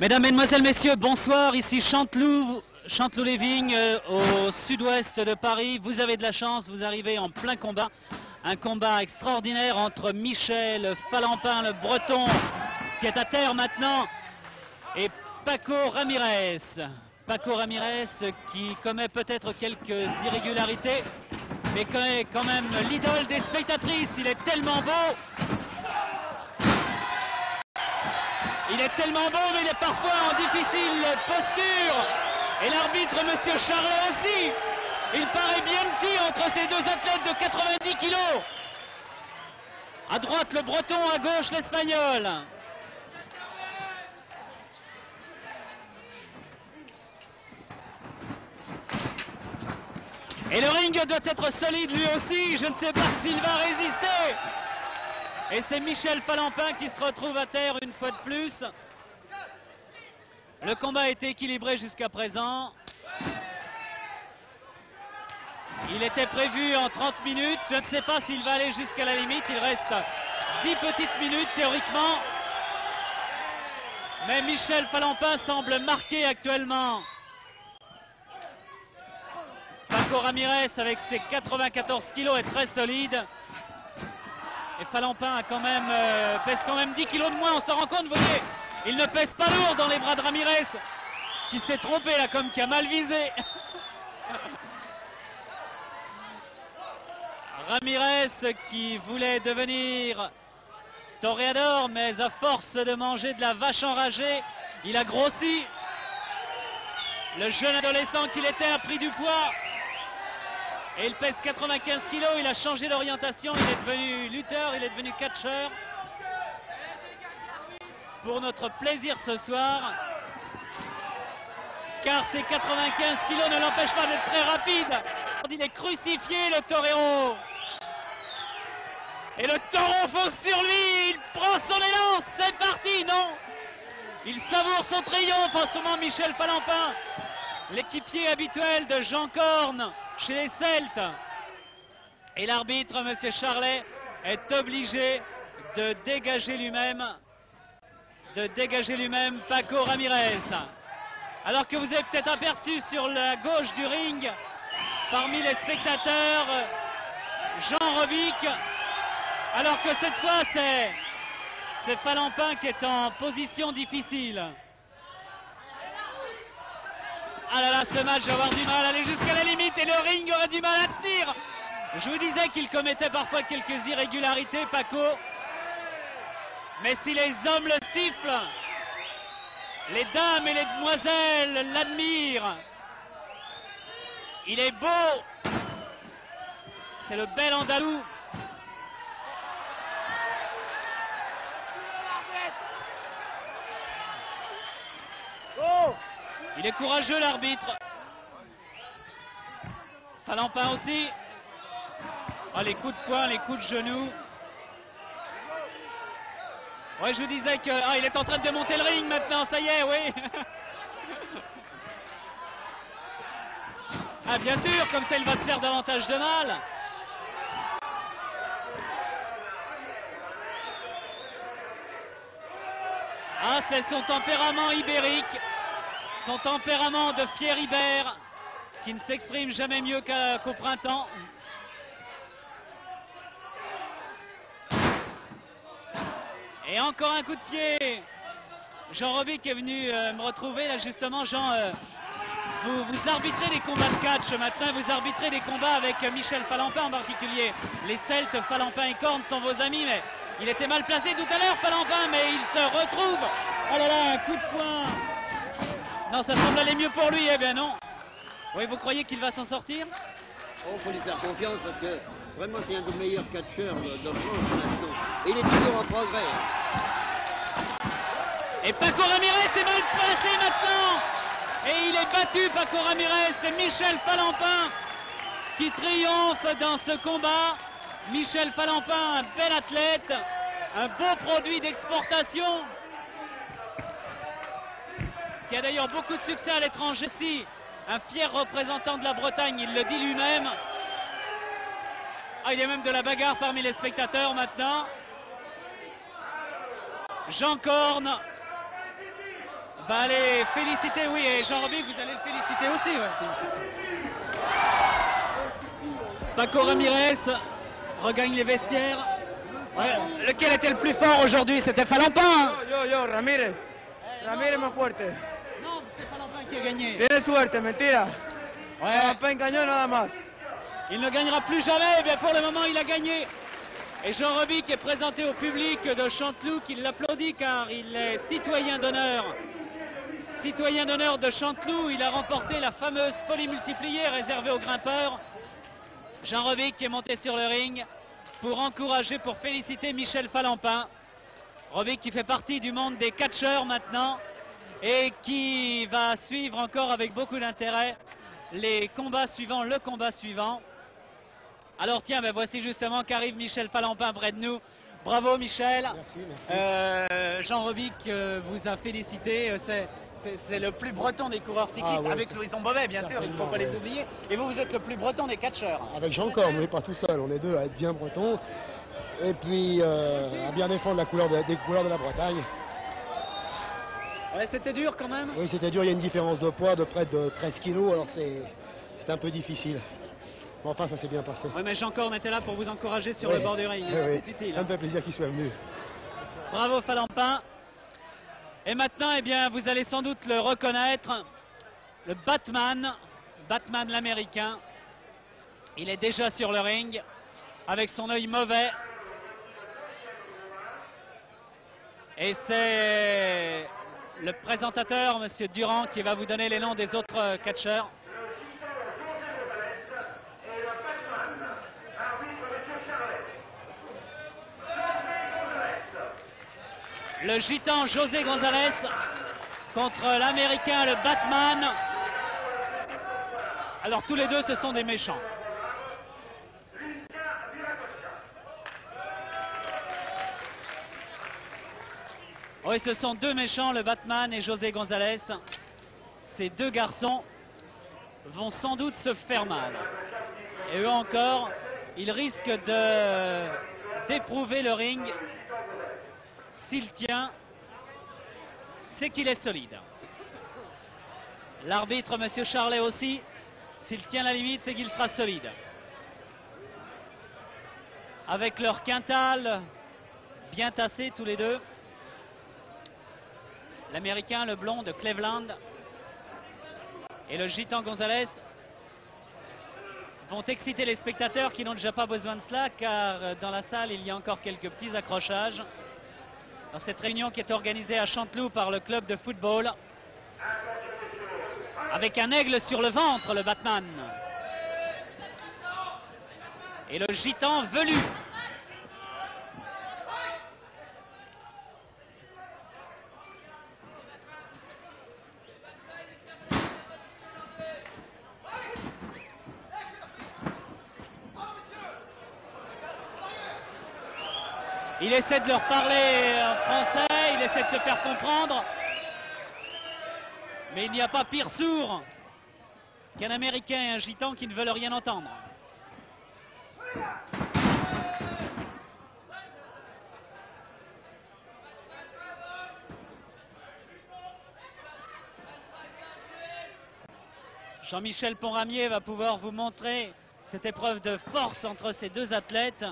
Mesdames, Mesdemoiselles, Messieurs, bonsoir. Ici Chanteloup-les-Vignes, au sud-ouest de Paris. Vous avez de la chance, vous arrivez en plein combat. Un combat extraordinaire entre Michel Falampin, le breton, qui est à terre maintenant, et Paco Ramirez. Paco Ramirez qui commet peut-être quelques irrégularités, mais qui est quand même l'idole des spectatrices. Il est tellement beau. Il est tellement beau, mais il est parfois en difficile posture. Et l'arbitre, Monsieur Charlet aussi. Il paraît bien petit entre ces deux athlètes de 90 kilos. À droite, le breton, à gauche, l'espagnol. Et le ring doit être solide lui aussi. Je ne sais pas s'il va résister. Et c'est Michel Falampin qui se retrouve à terre une fois de plus. Le combat a été équilibré jusqu'à présent. Il était prévu en 30 minutes. Je ne sais pas s'il va aller jusqu'à la limite. Il reste 10 petites minutes théoriquement. Mais Michel Falampin semble marqué actuellement. Paco Ramirez avec ses 94 kilos est très solide. Et Falampin a quand même, pèse quand même 10 kilos de moins, on s'en rend compte, vous voyez. Il ne pèse pas lourd dans les bras de Ramirez, qui s'est trompé là, comme qui a mal visé. Ramirez qui voulait devenir toréador, mais à force de manger de la vache enragée, il a grossi. Le jeune adolescent qu'il était a pris du poids. Et il pèse 95 kilos, il a changé d'orientation, il est devenu lutteur, il est devenu catcheur. Pour notre plaisir ce soir, car ces 95 kilos ne l'empêchent pas d'être très rapide. Il est crucifié, le torero. Et le taureau fonce sur lui, il prend son élan, c'est parti, non. Il savoure son triomphe en ce moment, Michel Falampin, l'équipier habituel de Jean Corne chez les Celtes. Et l'arbitre, M. Charlet, est obligé de dégager lui-même Paco Ramirez. Alors que vous avez peut-être aperçu sur la gauche du ring, parmi les spectateurs, Jean Robic, alors que cette fois c'est Falampin qui est en position difficile. Ah là là, ce match va avoir du mal à aller jusqu'à la limite et le ring aura du mal à tenir. Je vous disais qu'il commettait parfois quelques irrégularités, Paco. Mais si les hommes le sifflent, les dames et les demoiselles l'admirent. Il est beau. C'est le bel Andalou. Il est courageux, l'arbitre. Falampin aussi. Oh, les coups de poing, les coups de genoux. Ouais, je vous disais que... Ah, il est en train de démonter le ring maintenant, ça y est, oui. Ah, bien sûr, comme ça, il va se faire davantage de mal. Ah, c'est son tempérament ibérique. Son tempérament de fier Ibère, qui ne s'exprime jamais mieux qu'au printemps. Et encore un coup de pied. Jean Robic est venu me retrouver là justement. Jean, vous arbitrez des combats de catch maintenant, vous arbitrez des combats avec Michel Falampin en particulier. Les Celtes, Falampin et Corne sont vos amis, mais il était mal placé tout à l'heure, Falampin, mais il se retrouve. Oh là là, un coup de poing. Non, ça semble aller mieux pour lui, eh bien non. Oui, vous croyez qu'il va s'en sortir? Oh, faut lui faire confiance parce que vraiment c'est un des meilleurs catcheurs de France maintenant. Et il est toujours en progrès. Et Paco Ramirez est mal placé maintenant. Et il est battu, Paco Ramirez. C'est Michel Falampin qui triomphe dans ce combat. Michel Falampin, un bel athlète, un beau produit d'exportation, qui a d'ailleurs beaucoup de succès à l'étranger aussi, un fier représentant de la Bretagne, il le dit lui-même. Ah, il y a même de la bagarre parmi les spectateurs maintenant. Jean Corne va les féliciter, oui, et Jean Robic, vous allez le féliciter aussi. Ouais. Paco Ramirez regagne les vestiaires. Ouais. Lequel était le plus fort aujourd'hui? C'était Falampin, hein? Yo, Ramírez. Ramírez más fuerte. Non, c'est Falampin qui a gagné. Tiene suerte, mentira. Ouais. Falampin gagnó nada más. Il ne gagnera plus jamais, eh bien pour le moment il a gagné. Et Jean Robic est présenté au public de Chanteloup qui l'applaudit car il est citoyen d'honneur. Citoyen d'honneur de Chanteloup, il a remporté la fameuse polymultipliée réservée aux grimpeurs. Jean Robic est monté sur le ring pour encourager, pour féliciter Michel Falampin. Robic qui fait partie du monde des catcheurs maintenant et qui va suivre encore avec beaucoup d'intérêt les combats suivants, le combat suivant. Alors tiens, ben voici justement qu'arrive Michel Falampin près de nous. Bravo Michel. Merci. Jean Robic vous a félicité. C'est le plus breton des coureurs cyclistes, oui, avec Louison Beauvais bien sûr, il ne faut pas les oublier. Et vous êtes le plus breton des catcheurs. Avec Jean Corne, mais pas tout seul, on est deux à être bien bretons. Et puis à bien défendre la couleur des couleurs de la Bretagne. Ouais, c'était dur quand même. Oui, c'était dur, il y a une différence de poids de près de 13 kilos, alors c'est un peu difficile. Mais enfin, ça s'est bien passé. Oui, mais Jean Corne était là pour vous encourager sur le bord du ring. Oui. C'est utile. Ça me fait plaisir qu'il soit venu. Bravo Falampin. Et maintenant, eh bien, vous allez sans doute le reconnaître, le Batman l'américain. Il est déjà sur le ring, avec son œil mauvais. Et c'est le présentateur, Monsieur Durand, qui va vous donner les noms des autres catcheurs. Le gitan José González contre l'américain le Batman. Alors tous les deux ce sont des méchants. Oui, ce sont deux méchants, le Batman et José González. Ces deux garçons vont sans doute se faire mal. Et eux encore, ils risquent d'éprouver le ring. S'il tient, c'est qu'il est solide. L'arbitre, Monsieur Charlet aussi, s'il tient la limite, c'est qu'il sera solide. Avec leur quintal bien tassé tous les deux. L'Américain, le blond de Cleveland et le gitan González vont exciter les spectateurs qui n'ont déjà pas besoin de cela car dans la salle il y a encore quelques petits accrochages. Dans cette réunion qui est organisée à Chanteloup par le club de football. Avec un aigle sur le ventre, le Batman. Et le gitan velu. Il essaie de leur parler en français, il essaie de se faire comprendre. Mais il n'y a pas pire sourd qu'un Américain et un gitan qui ne veulent rien entendre. Jean-Michel Ponramier va pouvoir vous montrer cette épreuve de force entre ces deux athlètes.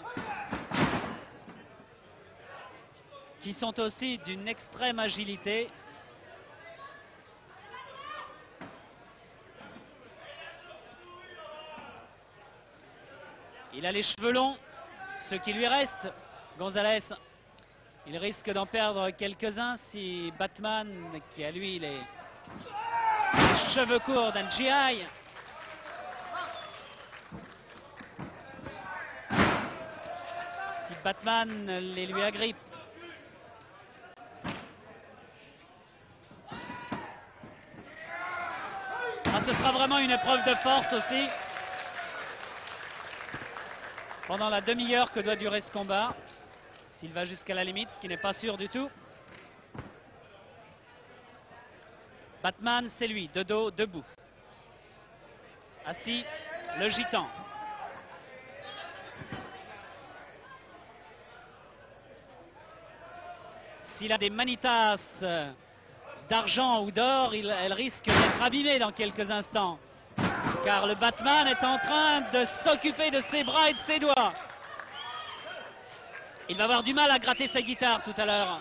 Qui sont aussi d'une extrême agilité. Il a les cheveux longs, ce qui lui reste. González, il risque d'en perdre quelques-uns si Batman, qui a lui les cheveux courts d'un GI, si Batman les lui agrippe. Ce sera vraiment une épreuve de force aussi. Pendant la demi-heure que doit durer ce combat. S'il va jusqu'à la limite, ce qui n'est pas sûr du tout. Batman, c'est lui, de dos, debout. Assis, le gitan. S'il a des manitas d'argent ou d'or, elle risque d'être abîmée dans quelques instants. Car le Batman est en train de s'occuper de ses bras et de ses doigts. Il va avoir du mal à gratter sa guitare tout à l'heure.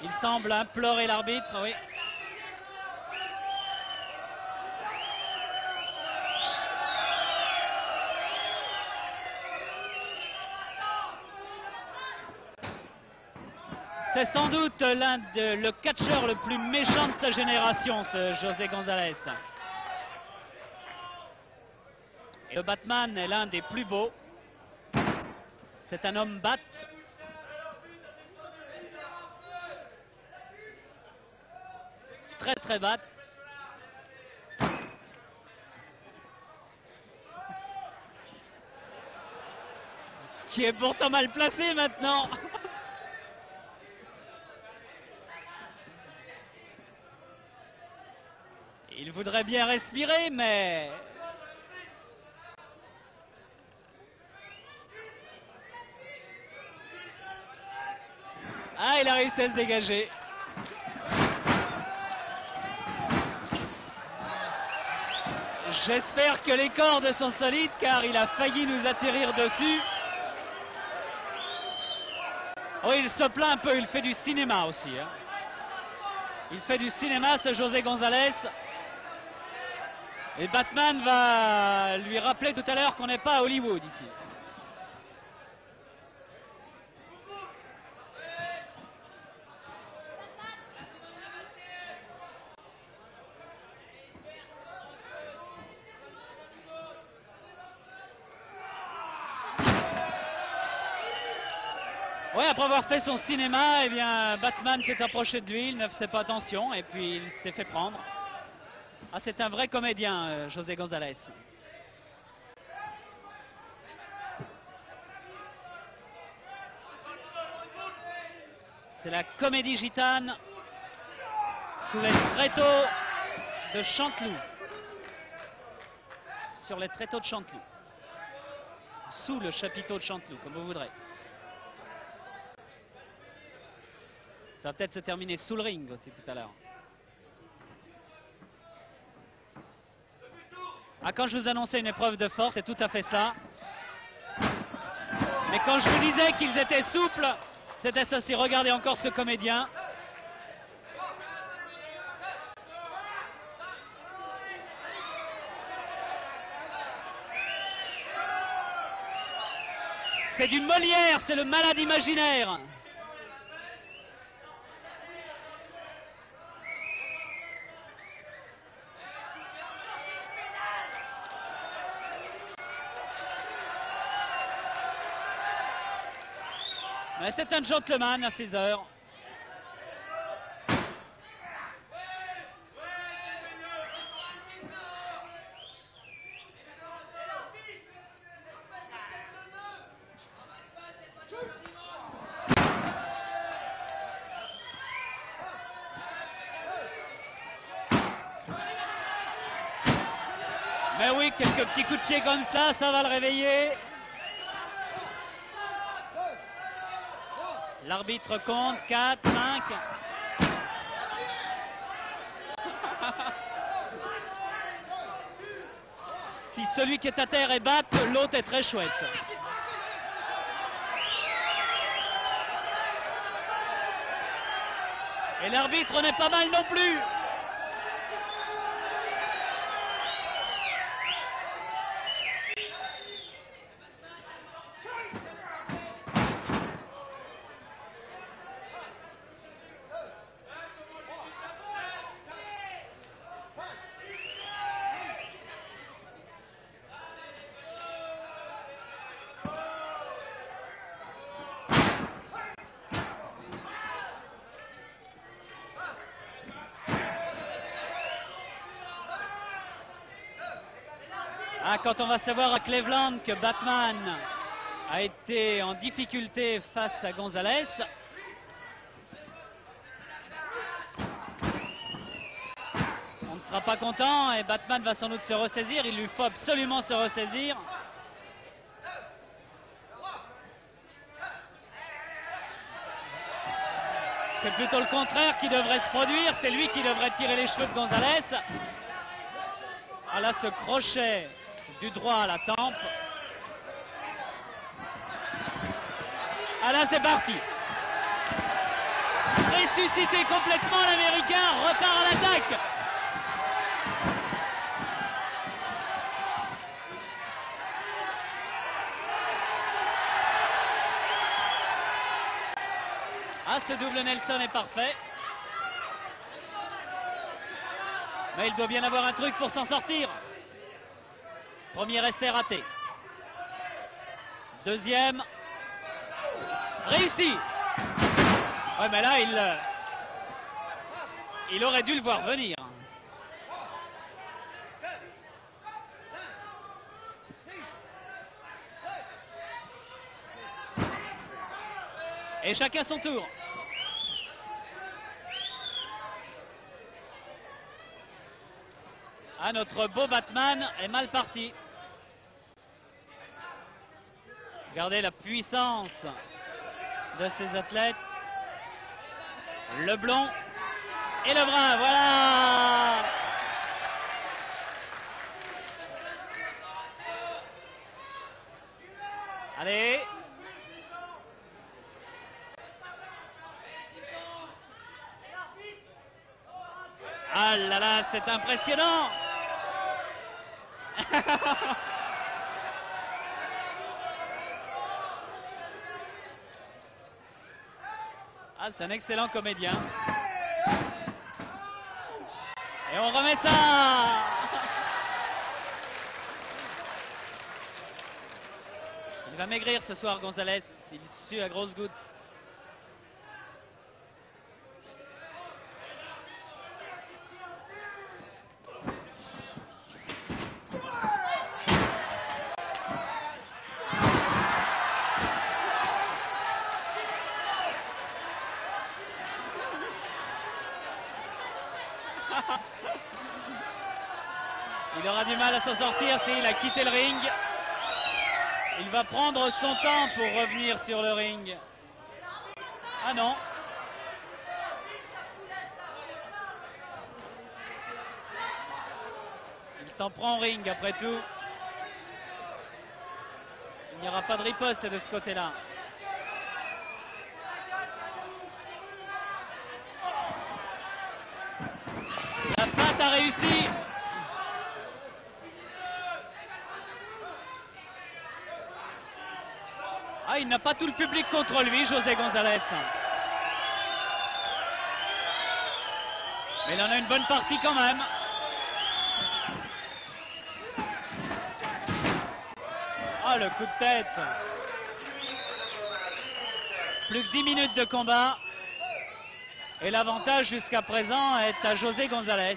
Il semble implorer l'arbitre, oui. C'est sans doute le catcheur le plus méchant de sa génération, ce José González. Et le Batman est l'un des plus beaux. C'est un homme bat. Très très bat. Qui est pourtant mal placé maintenant. Il voudrait bien respirer, mais... Ah, il a réussi à se dégager. J'espère que les cordes sont solides, car il a failli nous atterrir dessus. Oh, il se plaint un peu, il fait du cinéma aussi. Hein. Il fait du cinéma, ce José González. Et Batman va lui rappeler tout à l'heure qu'on n'est pas à Hollywood ici. Oui, après avoir fait son cinéma, eh bien, Batman s'est approché de lui, il ne faisait pas attention et puis il s'est fait prendre. Ah, c'est un vrai comédien, José González. C'est la comédie gitane sous les tréteaux de Chanteloup. Sur les tréteaux de Chanteloup. Sous le chapiteau de Chanteloup, comme vous voudrez. Ça va peut-être se terminer sous le ring aussi tout à l'heure. Ah, quand je vous annonçais une épreuve de force, c'est tout à fait ça. Mais quand je vous disais qu'ils étaient souples, c'était ça aussi. Regardez encore ce comédien. C'est du Molière, c'est le malade imaginaire. Mais c'est un gentleman à 16 heures. Mais oui, quelques petits coups de pied comme ça va le réveiller. L'arbitre compte 4, 5. Si celui qui est à terre est batte, l'autre est très chouette. Et l'arbitre n'est pas mal non plus. Ah, quand on va savoir à Cleveland que Batman a été en difficulté face à González, on ne sera pas content et Batman va sans doute se ressaisir. Il lui faut absolument se ressaisir. C'est plutôt le contraire qui devrait se produire. C'est lui qui devrait tirer les cheveux de Gonzalez. Ah là, ce crochet du droit à la tempe. Ah là, c'est parti. Ressuscité complètement, l'Américain repart à l'attaque. Ah, ce double Nelson est parfait. Mais il doit bien avoir un truc pour s'en sortir. Premier essai raté. Deuxième. Réussi. Ouais, mais là, il aurait dû le voir venir. Et chacun son tour. Ah, notre beau Batman est mal parti. Regardez la puissance de ces athlètes. Le blond et le brun, voilà. Allez. Ah là là, c'est impressionnant. Ah, c'est un excellent comédien. Et on remet ça. Il va maigrir ce soir, Gonzalez. Il sue à grosses gouttes. Il aura du mal à s'en sortir s'il a quitté le ring. Il va prendre son temps pour revenir sur le ring. Ah non. Il s'en prend au ring après tout. Il n'y aura pas de riposte de ce côté-là. La feinte a réussi. Ah, il n'a pas tout le public contre lui, José Gonzalez. Mais il en a une bonne partie quand même. Ah, le coup de tête. Plus que 10 minutes de combat. Et l'avantage jusqu'à présent est à José Gonzalez.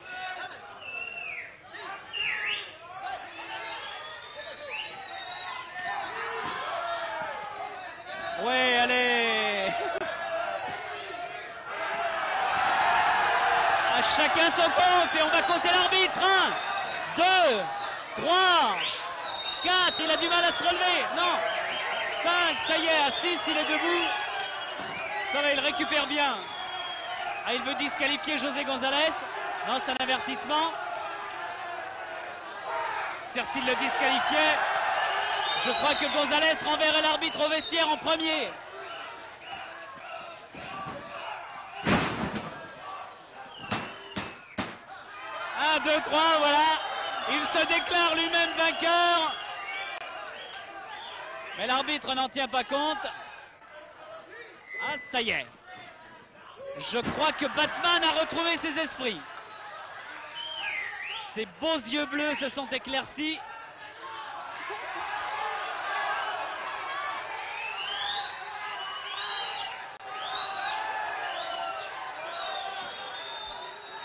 Ouais, allez. À chacun son compte et on va compter l'arbitre. 1, 2, 3, 4. Il a du mal à se relever. Non. 5, ça y est. À 6, il est debout. Ça va, il récupère bien. Ah, il veut disqualifier José Gonzalez. Non, c'est un avertissement. S'il le disqualifiait, je crois que Gonzalez renverrait l'arbitre au vestiaire en premier. Un, 2, 3, voilà. Il se déclare lui-même vainqueur. Mais l'arbitre n'en tient pas compte. Ah, ça y est. Je crois que Batman a retrouvé ses esprits. Ses beaux yeux bleus se sont éclaircis.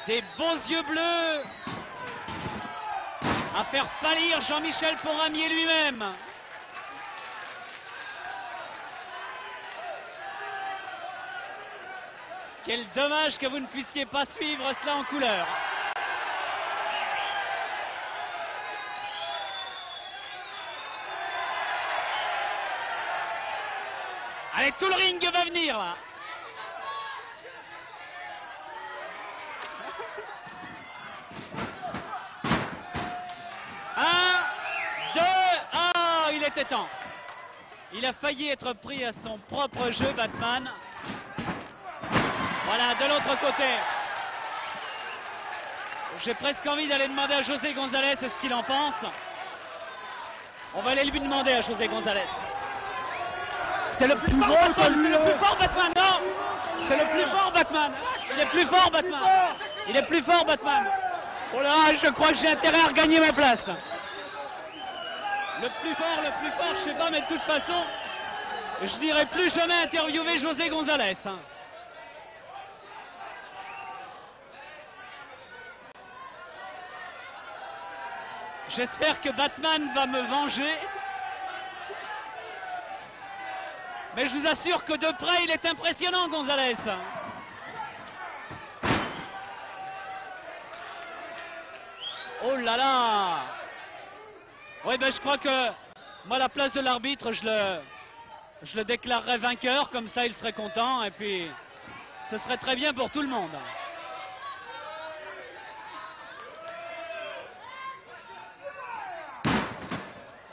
Des beaux yeux bleus à faire pâlir Jean-Michel Poramier lui-même. Quel dommage que vous ne puissiez pas suivre cela en couleur. Allez, tout le ring va venir là. 17 ans. Il a failli être pris à son propre jeu, Batman. Voilà, de l'autre côté. J'ai presque envie d'aller demander à José González ce qu'il en pense. On va aller lui demander à José González. C'est le plus fort, Batman. C'est le plus fort, Batman. Non, c'est le plus fort, Batman. Il est plus fort, Batman. Il est plus fort, Batman. Oh là, je crois que j'ai intérêt à regagner ma place. Le plus fort, je sais pas, mais de toute façon, je n'irai plus jamais interviewer José González. J'espère que Batman va me venger. Mais je vous assure que de près, il est impressionnant, González. Oh là là! Oui, ben je crois que moi, à la place de l'arbitre, je le déclarerais vainqueur, comme ça il serait content, et puis ce serait très bien pour tout le monde.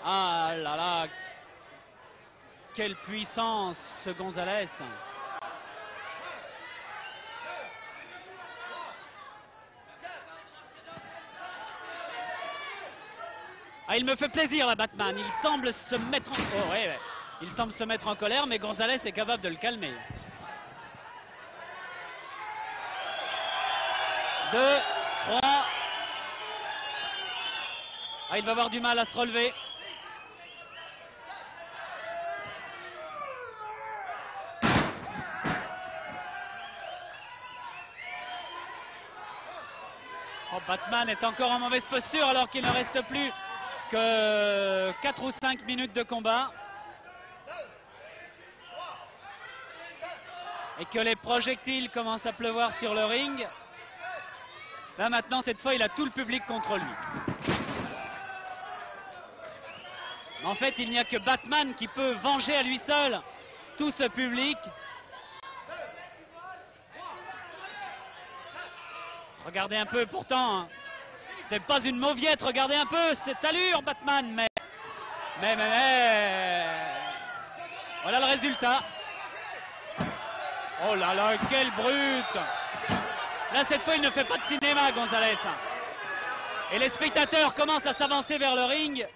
Ah là là! Quelle puissance, ce González! Ah, il me fait plaisir, là, Batman. Il semble se mettre en... Oh, ouais. Il semble se mettre en colère, mais González est capable de le calmer. 2, 3. Ah, il va avoir du mal à se relever. Oh, Batman est encore en mauvaise posture alors qu'il ne reste plus que 4 ou 5 minutes de combat. Et que les projectiles commencent à pleuvoir sur le ring. Là maintenant, cette fois, il a tout le public contre lui. En fait, il n'y a que Batman qui peut venger à lui seul tout ce public. Regardez un peu, pourtant, hein. C'était pas une mauviette, regardez un peu cette allure, Batman, mais... Voilà le résultat. Oh là là, quelle brute! Là, cette fois, il ne fait pas de cinéma, González. Et les spectateurs commencent à s'avancer vers le ring.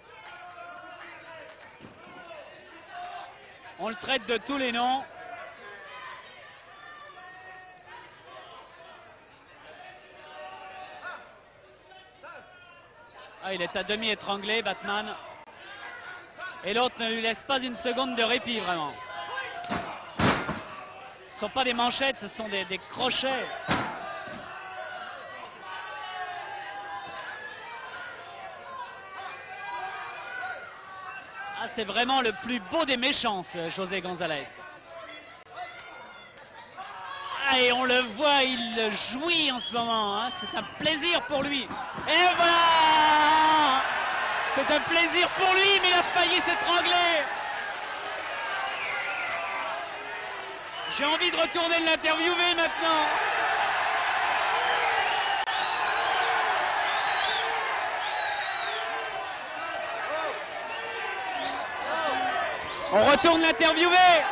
On le traite de tous les noms. Ah, il est à demi étranglé, Batman. Et l'autre ne lui laisse pas une seconde de répit, vraiment. Ce ne sont pas des manchettes, ce sont des crochets. Ah, c'est vraiment le plus beau des méchants, ce José González. Ah, et on le voit, il jouit en ce moment, hein. C'est un plaisir pour lui. Et voilà! C'est un plaisir pour lui, mais il a failli s'étrangler. J'ai envie de retourner l'interviewer maintenant. On retourne l'interviewer.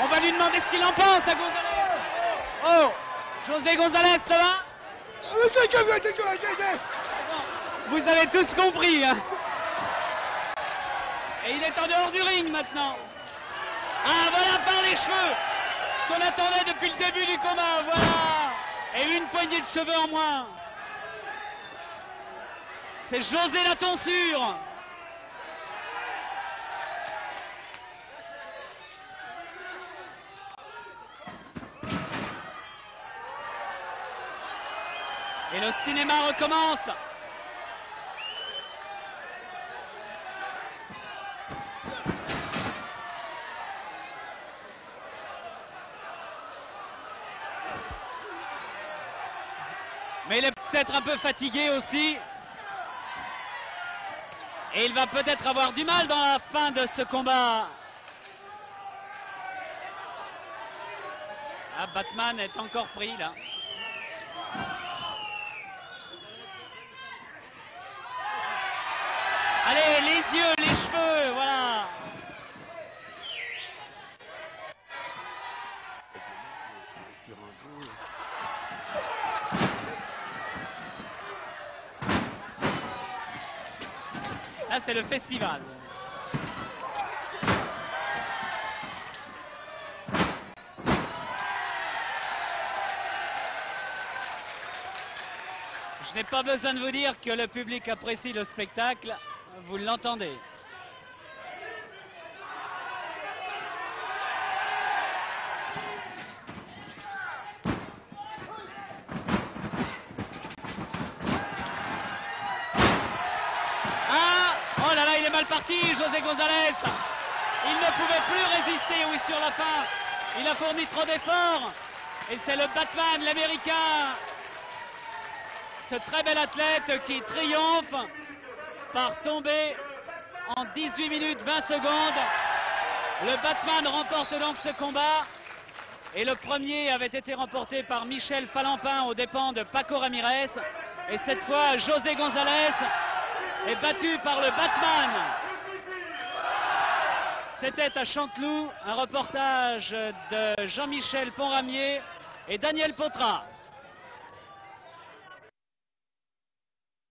On va lui demander ce qu'il en pense à González. Oh, José González, ça va? Vous avez tous compris, hein? Et il est en dehors du ring maintenant. Ah, voilà, par les cheveux. Ce qu'on attendait depuis le début du combat, voilà. Et une poignée de cheveux en moins. C'est José la tonsure. Et le cinéma recommence. Mais il est peut-être un peu fatigué aussi. Et il va peut-être avoir du mal dans la fin de ce combat. Ah, Batman est encore pris là. Allez, les yeux, les cheveux, voilà. sur un coup. Là, c'est le festival. Je n'ai pas besoin de vous dire que le public apprécie le spectacle, vous l'entendez. Ah, oh là là, il est mal parti, José González. Il ne pouvait plus résister, oui, sur la fin. Il a fourni trop d'efforts. Et c'est le Batman, l'Américain, ce très bel athlète qui triomphe par tomber en 18 minutes 20 secondes. Le Batman remporte donc ce combat. Et le premier avait été remporté par Michel Falampin aux dépens de Paco Ramirez. Et cette fois, José González est battu par le Batman. C'était à Chanteloup, un reportage de Jean-Michel Ponramier et Daniel Potra.